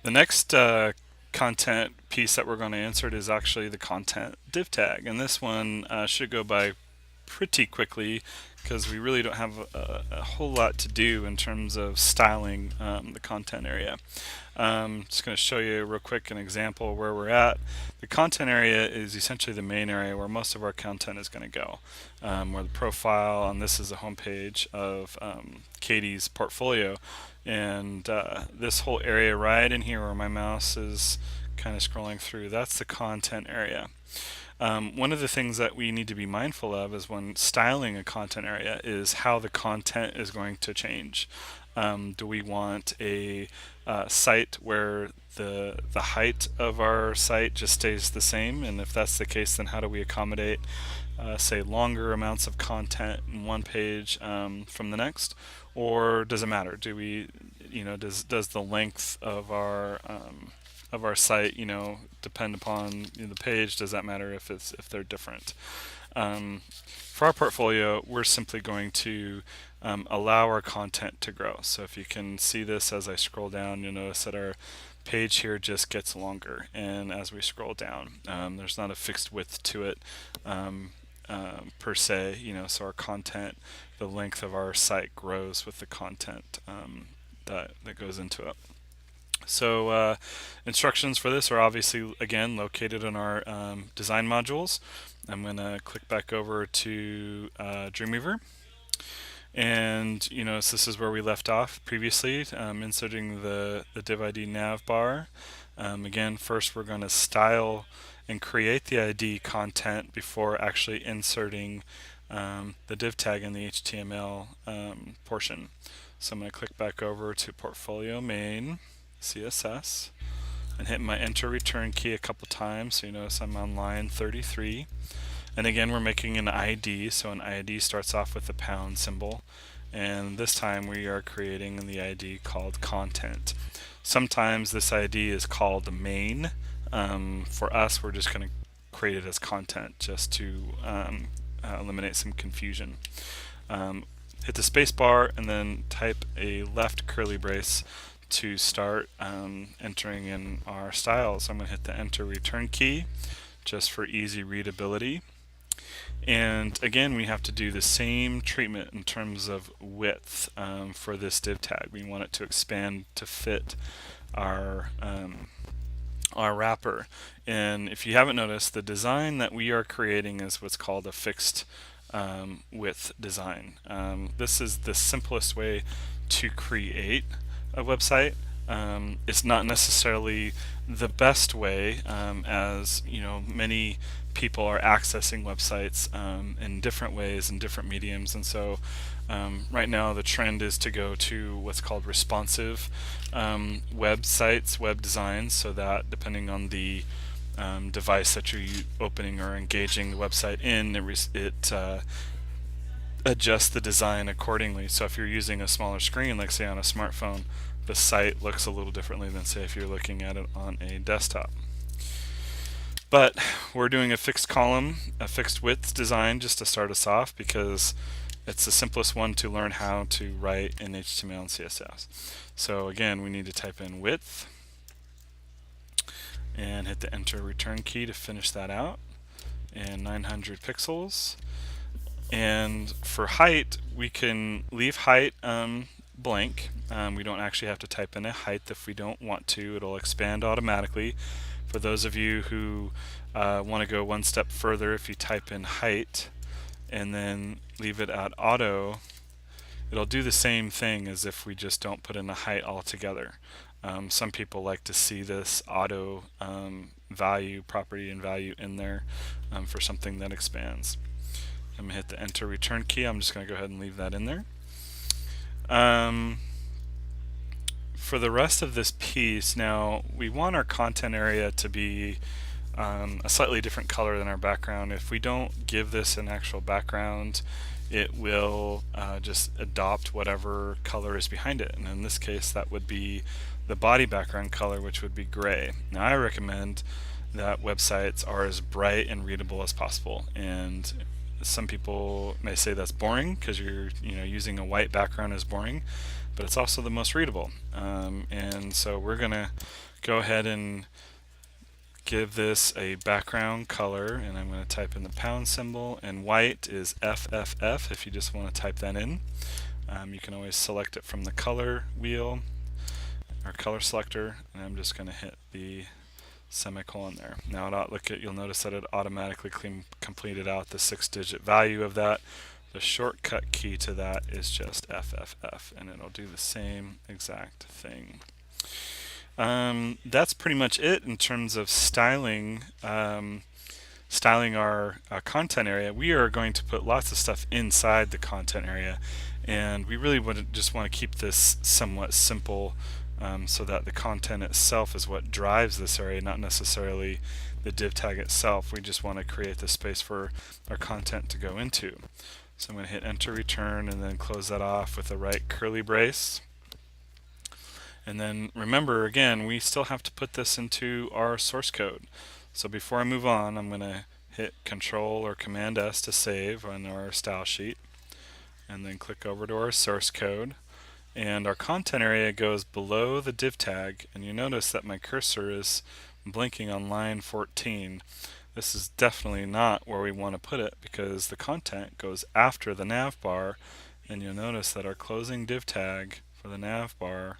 The next content piece that we're going to insert is actually the content div tag, and this one should go by pretty quickly because we really don't have a whole lot to do in terms of styling the content area. Just going to show you real quick an example where we're at. The content area is essentially the main area where most of our content is going to go. Where the profile, and this is a homepage of Katie's portfolio, and this whole area right in here where my mouse is kind of scrolling through, that's the content area. One of the things that we need to be mindful of is when styling a content area is how the content is going to change. Do we want a site where the height of our site just stays the same? And if that's the case, then how do we accommodate say longer amounts of content in one page from the next? Or does it matter? Do we, does the length of our site, depend upon the page? Does that matter if they're different? For our portfolio, we're simply going to allow our content to grow. So if you can see this as I scroll down, you'll notice that our page here just gets longer, and as we scroll down, there's not a fixed width to it per se. So our content, the length of our site grows with the content that goes into it. So instructions for this are obviously, again, located in our design modules. I'm going to click back over to Dreamweaver. And so this is where we left off previously, inserting the div ID nav bar. Again, first we're going to style and create the ID content before actually inserting the div tag in the HTML portion. So I'm going to click back over to Portfolio Main, CSS, and hit my enter return key a couple times. So you notice I'm on line 33. And again, we're making an ID, so an ID starts off with the pound symbol, and this time we are creating the ID called content. Sometimes this ID is called main. For us, we're just going to create it as content just to eliminate some confusion. Hit the space bar and then type a left curly brace to start entering in our styles. I'm going to hit the enter return key just for easy readability. And again, we have to do the same treatment in terms of width for this div tag. We want it to expand to fit our wrapper. And if you haven't noticed, the design that we are creating is what's called a fixed width design. This is the simplest way to create a website. It's not necessarily the best way, as many people are accessing websites in different ways and different mediums, and so right now the trend is to go to what's called responsive websites, web designs, so that depending on the device that you're opening or engaging the website in, it adjusts the design accordingly. So if you're using a smaller screen, like say on a smartphone, the site looks a little differently than say if you're looking at it on a desktop. But we're doing a fixed column, a fixed width design just to start us off because it's the simplest one to learn how to write in HTML and CSS. So again, we need to type in width and hit the enter return key to finish that out, and 900 pixels. And for height, we can leave height blank. We don't actually have to type in a height if we don't want to. It'll expand automatically. For those of you who want to go one step further, if you type in height and then leave it at auto, it'll do the same thing as if we just don't put in a height altogether. Some people like to see this auto value, property and value in there for something that expands. I'm going to hit the enter return key. I'm just going to go ahead and leave that in there. For the rest of this piece, now we want our content area to be a slightly different color than our background. If we don't give this an actual background, it will just adopt whatever color is behind it. And in this case, that would be the body background color, which would be gray. Now I recommend that websites are as bright and readable as possible. And some people may say that's boring because you're using a white background is boring, but it's also the most readable. And so we're going to go ahead and give this a background color, and I'm going to type in the pound symbol, and white is FFF if you just want to type that in. You can always select it from the color wheel or color selector, and I'm just going to hit the semicolon there. Now you'll notice that it automatically completed out the 6-digit value of that. The shortcut key to that is just FFF, and it'll do the same exact thing. That's pretty much it in terms of styling our content area. We are going to put lots of stuff inside the content area, and we really just want to keep this somewhat simple, so that the content itself is what drives this area, not necessarily the div tag itself. We just want to create the space for our content to go into. So I'm going to hit enter return and then close that off with the right curly brace. And then remember, again, we still have to put this into our source code. So before I move on, I'm going to hit Control or Command S to save on our style sheet, and then click over to our source code. And our content area goes below the div tag, and you notice that my cursor is blinking on line 14. This is definitely not where we want to put it, because the content goes after the nav bar, and you'll notice that our closing div tag for the nav bar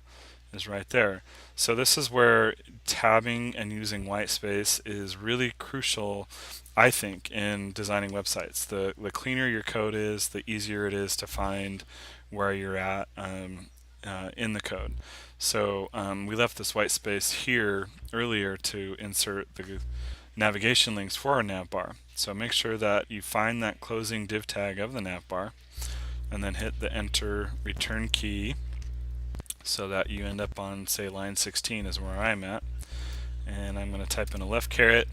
is right there. So this is where tabbing and using white space is really crucial, I think, in designing websites. The cleaner your code is, the easier it is to find where you're at in the code. So we left this white space here earlier to insert the navigation links for our nav bar. So make sure that you find that closing div tag of the nav bar, and then hit the enter return key, so that you end up on, say, line 16 is where I'm at. And I'm going to type in a left caret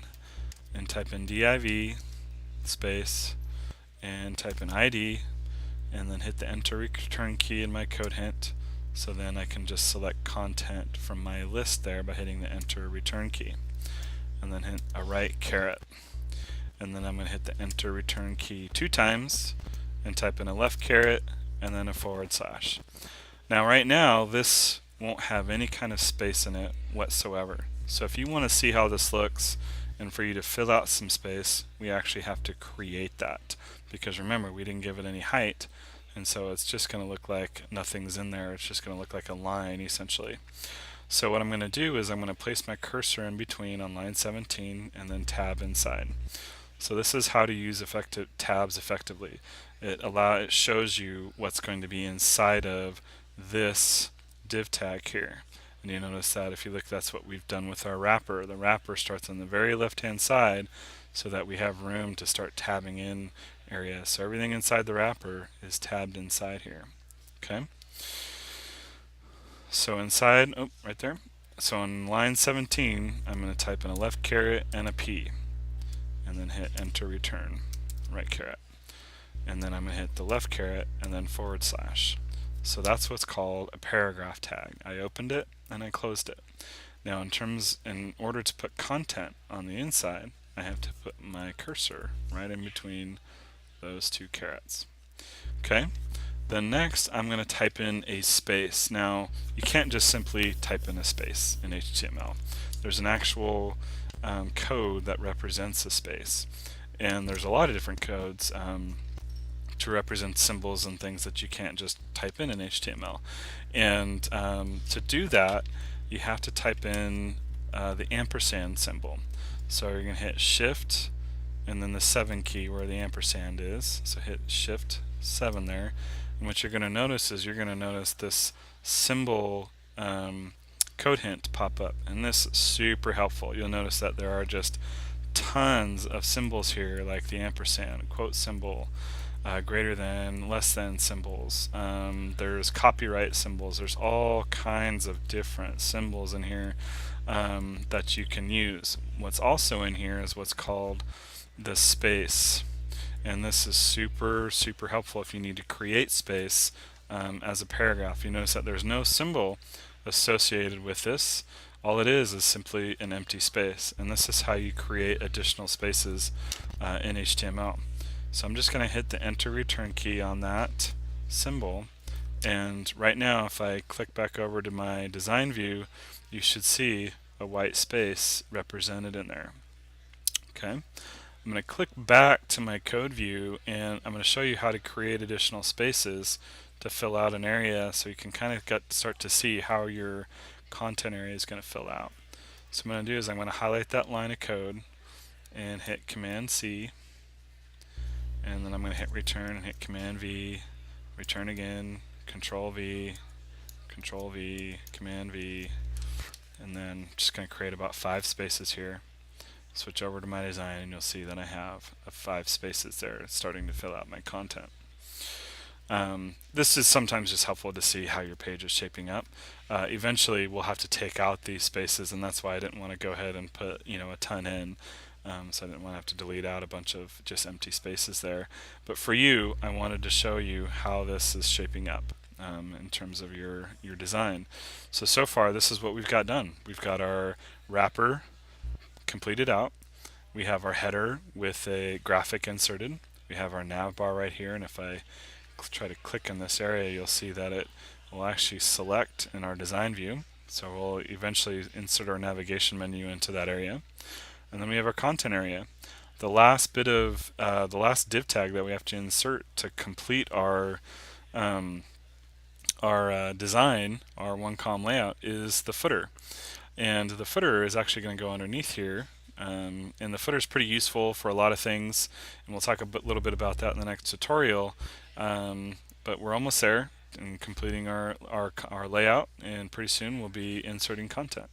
and type in div space and type in ID, and then hit the enter return key in my code hint. So then I can just select content from my list there by hitting the enter return key, and then hit a right caret, and then I'm going to hit the enter return key 2 times and type in a left caret and then a /. Now right now this won't have any kind of space in it whatsoever. So if you want to see how this looks and for you to fill out some space, we actually have to create that, because remember, we didn't give it any height, and so it's just going to look like nothing's in there. It's just going to look like a line essentially. So what I'm going to do is I'm going to place my cursor in between on line 17 and then tab inside. So this is how to use tabs effectively. It shows you what's going to be inside of this div tag here. And you notice that if you look, that's what we've done with our wrapper. The wrapper starts on the very left hand side so that we have room to start tabbing in areas. So everything inside the wrapper is tabbed inside here. Okay? So inside, right there. So on line 17, I'm going to type in a left caret and a P, and then hit enter return, right caret. And then I'm going to hit the left caret and then /. So that's what's called a paragraph tag. I opened it and I closed it. Now in order to put content on the inside, I have to put my cursor right in between those 2 carets. Okay? Then next I'm going to type in a space. Now you can't just simply type in a space in HTML. There's an actual code that represents a space. And there's a lot of different codes to represent symbols and things that you can't just type in HTML. And to do that, you have to type in the ampersand symbol. So you're going to hit Shift and then the 7 key where the ampersand is. So hit Shift 7 there. And what you're going to notice is this symbol code hint pop up. And this is super helpful. You'll notice that there are just tons of symbols here, like the ampersand, quote symbol, greater than, less than symbols. There's copyright symbols. There's all kinds of different symbols in here that you can use. What's also in here is what's called the space, and this is super helpful if you need to create space as a paragraph. You notice that there's no symbol associated with this. All it is simply an empty space, and this is how you create additional spaces in HTML. So I'm just going to hit the enter return key on that symbol, and right now if I click back over to my design view, you should see a white space represented in there. Okay, I'm going to click back to my code view, and I'm going to show you how to create additional spaces to fill out an area, so you can kind of start to see how your content area is going to fill out. So what I'm going to do is I'm going to highlight that line of code and hit Command C, and then I'm going to hit return and hit Command V, return again, Control V, Control V, Command V, and then just going to create about 5 spaces here. Switch over to my design and you'll see that I have 5 spaces there starting to fill out my content. This is sometimes just helpful to see how your page is shaping up. Eventually we'll have to take out these spaces, and that's why I didn't want to go ahead and put a ton in. So I didn't want to have to delete out a bunch of just empty spaces there. But for you, I wanted to show you how this is shaping up in terms of your design. So far this is what we've got done. We've got our wrapper completed out. We have our header with a graphic inserted. We have our nav bar right here, and if I try to click in this area, you'll see that it will actually select in our design view. So we'll eventually insert our navigation menu into that area. And then we have our content area. The last bit of the last div tag that we have to insert to complete our design, our one column layout, is the footer. And the footer is actually going to go underneath here. And the footer is pretty useful for a lot of things, and we'll talk a little bit about that in the next tutorial. But we're almost there in completing our layout, and pretty soon we'll be inserting content.